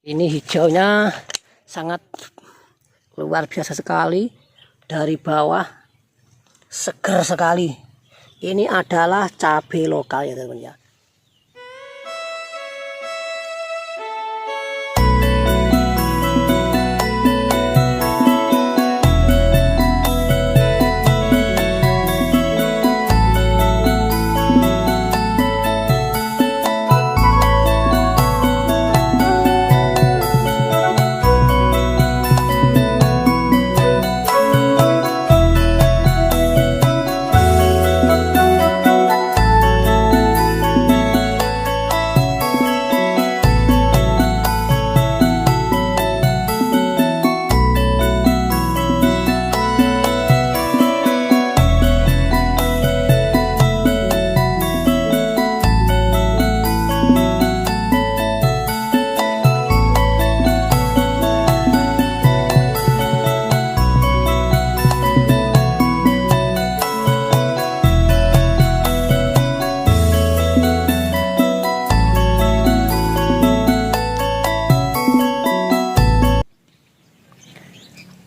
Ini hijaunya sangat luar biasa sekali, dari bawah seger sekali. Ini adalah cabai lokal ya teman-teman ya.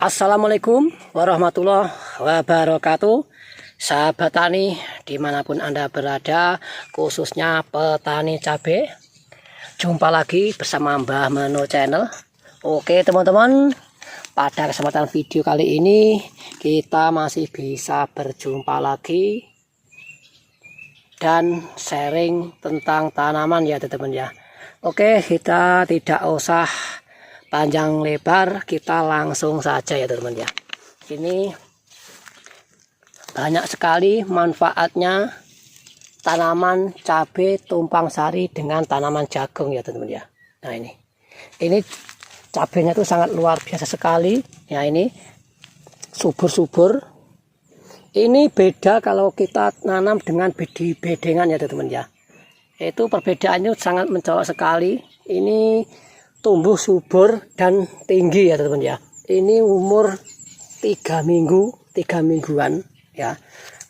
Assalamualaikum warahmatullahi wabarakatuh. Sahabat tani dimanapun Anda berada, khususnya petani cabai, jumpa lagi bersama Mbah Meno Channel. Oke teman-teman, pada kesempatan video kali ini kita masih bisa berjumpa lagi dan sharing tentang tanaman ya teman-teman ya. Oke, kita tidak usah panjang lebar, kita langsung saja ya teman-teman ya. Ini banyak sekali manfaatnya tanaman cabai tumpang sari dengan tanaman jagung ya teman-teman ya. Nah ini cabainya tuh sangat luar biasa sekali ya. Ini subur-subur. Ini beda kalau kita nanam dengan bedengan ya teman-teman ya. Itu perbedaannya sangat mencolok sekali. Ini tumbuh subur dan tinggi ya teman-teman ya. Ini umur 3 mingguan ya,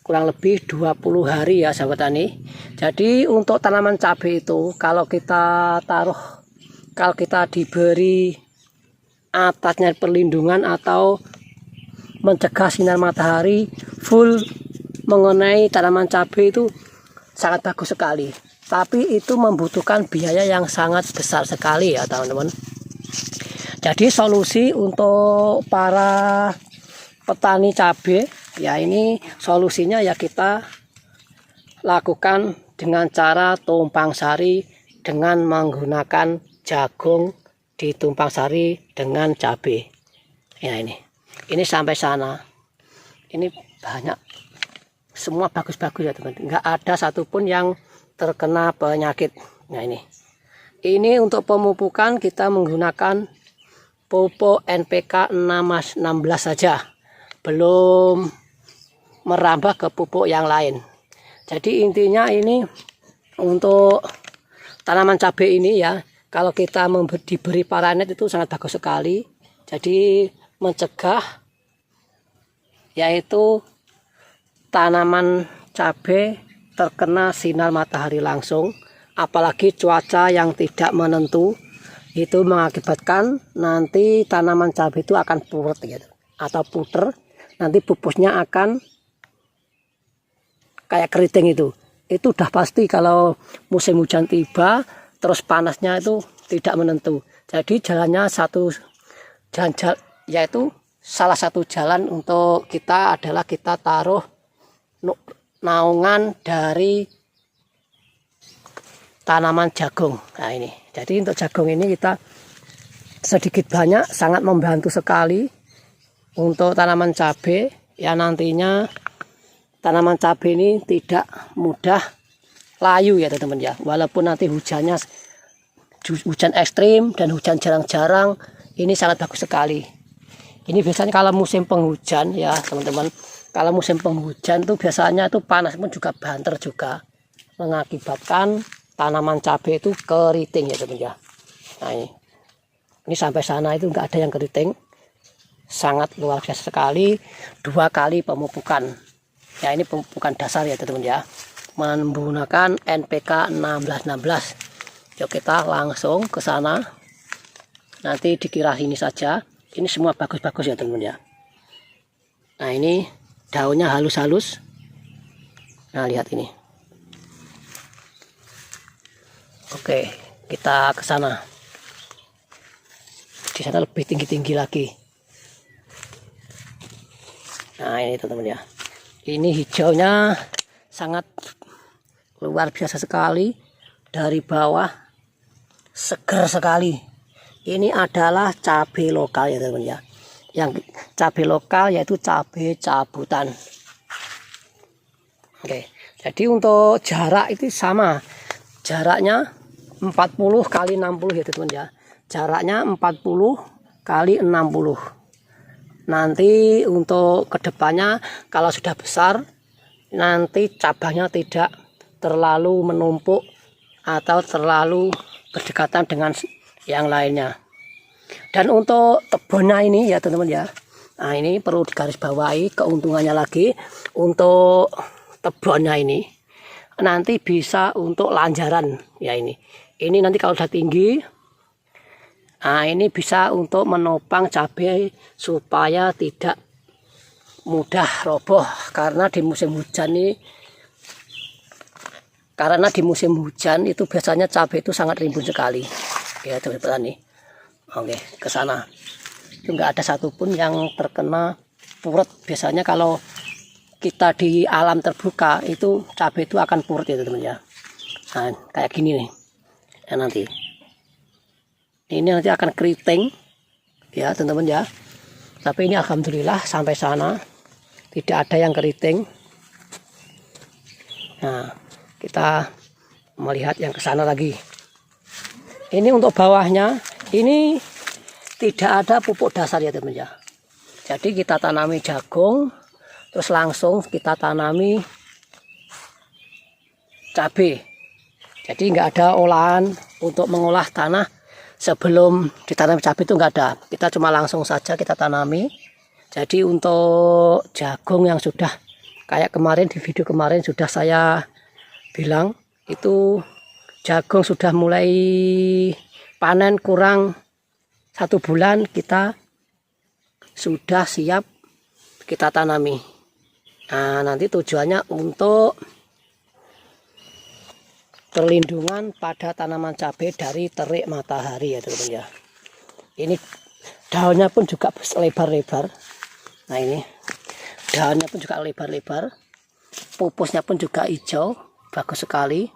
kurang lebih 20 hari ya sahabat tani. Jadi untuk tanaman cabai itu kalau kita diberi atasnya perlindungan atau mencegah sinar matahari full mengenai tanaman cabai itu sangat bagus sekali. Tapi itu membutuhkan biaya yang sangat besar sekali ya teman-teman. Jadi solusi untuk para petani cabai ya, ini solusinya ya kita lakukan dengan cara tumpang sari dengan menggunakan jagung ditumpang sari dengan cabai. Ya ini sampai sana. Ini banyak, semua bagus-bagus ya teman-teman. Enggak ada satupun yang terkena penyakit. Nah ini untuk pemupukan kita menggunakan pupuk NPK 16 saja, belum merambah ke pupuk yang lain. Jadi intinya ini untuk tanaman cabai ini ya, kalau kita diberi paranet itu sangat bagus sekali. Jadi mencegah yaitu tanaman cabai terkena sinar matahari langsung, apalagi cuaca yang tidak menentu, itu mengakibatkan nanti tanaman cabai itu akan puret gitu, atau puter. Nanti pupusnya akan kayak keriting itu udah pasti kalau musim hujan tiba, terus panasnya itu tidak menentu. Jadi jalannya yaitu salah satu jalan untuk kita adalah kita taruh naungan dari tanaman jagung. Nah ini, jadi untuk jagung ini kita sedikit banyak sangat membantu sekali untuk tanaman cabai ya. Nantinya tanaman cabai ini tidak mudah layu ya teman-teman ya, walaupun nanti hujan ekstrim dan hujan jarang-jarang, ini sangat bagus sekali. Ini biasanya kalau musim penghujan ya teman-teman. Kalau musim penghujan tuh biasanya itu panas pun juga banter juga, mengakibatkan tanaman cabai itu keriting ya teman ya. Nah ini sampai sana itu enggak ada yang keriting, sangat luar biasa sekali. 2 kali pemupukan ya, ini pemupukan dasar ya teman ya, menggunakan NPK 16. Yuk kita langsung ke sana. nanti dikira ini saja. Ini semua bagus-bagus ya teman-teman ya. Nah ini daunnya halus-halus. Nah lihat ini. Oke, kita ke sana. Di sana lebih tinggi-tinggi lagi. Nah ini teman-teman ya. Ini hijaunya sangat luar biasa sekali. Dari bawah seger sekali. Ini adalah cabai lokal ya teman-teman ya. Yang cabai lokal yaitu cabai cabutan. Oke, jadi untuk jarak itu sama. Jaraknya 40 kali 60 ya teman-teman ya. Jaraknya 40 kali 60. Nanti untuk kedepannya kalau sudah besar, nanti cabangnya tidak terlalu menumpuk atau terlalu berdekatan dengan yang lainnya. Dan untuk tebonnya ini ya teman-teman ya. Nah ini perlu digarisbawahi keuntungannya lagi. Untuk tebonnya ini nanti bisa untuk lanjaran ya ini. Ini nanti kalau sudah tinggi, nah ini bisa untuk menopang cabai supaya tidak mudah roboh karena di musim hujan ini. Karena di musim hujan itu biasanya cabai itu sangat rimbun sekali ya teman-teman nih. Oke, ke sana. Itu enggak ada satupun yang terkena purut. Biasanya kalau kita di alam terbuka itu cabai itu akan purut ya teman-teman ya. Nah, kayak gini nih. Ya, nanti. Ini nanti akan keriting ya teman-teman ya. Tapi ini alhamdulillah sampai sana tidak ada yang keriting. Nah, kita melihat yang ke sana lagi. Ini untuk bawahnya, ini tidak ada pupuk dasar ya teman-teman ya. Jadi kita tanami jagung, terus langsung kita tanami cabai. Jadi nggak ada olahan untuk mengolah tanah sebelum ditanam cabai itu nggak ada. Kita cuma langsung saja kita tanami. Jadi untuk jagung yang sudah kayak kemarin di video kemarin sudah saya bilang itu jagung sudah mulai panen kurang 1 bulan kita sudah siap kita tanami. Nah nanti tujuannya untuk perlindungan pada tanaman cabai dari terik matahari ya teman-teman ya. Ini daunnya pun juga lebar-lebar. Nah ini daunnya pun juga lebar-lebar. Pupusnya pun juga hijau, bagus sekali.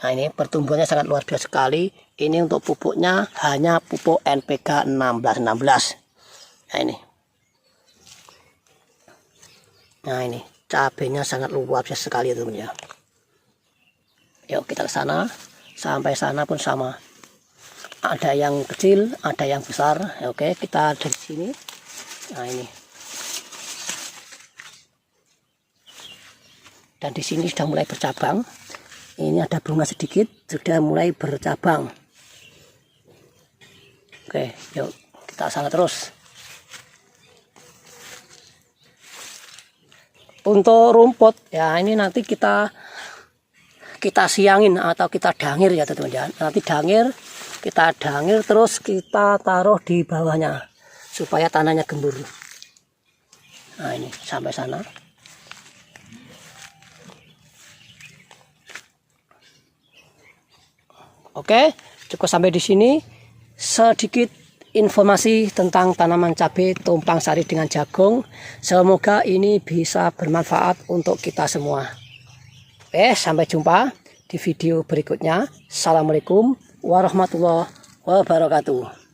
Nah ini pertumbuhannya sangat luar biasa sekali. Ini untuk pupuknya hanya pupuk NPK 1616. Nah ini. Nah ini cabenya sangat luar biasa sekali ya teman-teman ya. Yuk kita ke sana. Sampai sana pun sama. Ada yang kecil, ada yang besar. Oke, kita dari sini. Nah ini. Dan di sini sudah mulai bercabang. Ini ada bunga sedikit, sudah mulai bercabang. Oke, yuk kita sana terus. Untuk rumput, ya ini nanti kita siangin atau kita dangir ya teman-teman. Nanti kita dangir terus kita taruh di bawahnya supaya tanahnya gembur. Nah ini sampai sana. Oke, cukup sampai di sini. Sedikit informasi tentang tanaman cabai tumpang sari dengan jagung. Semoga ini bisa bermanfaat untuk kita semua. Oke, sampai jumpa di video berikutnya. Assalamualaikum warahmatullahi wabarakatuh.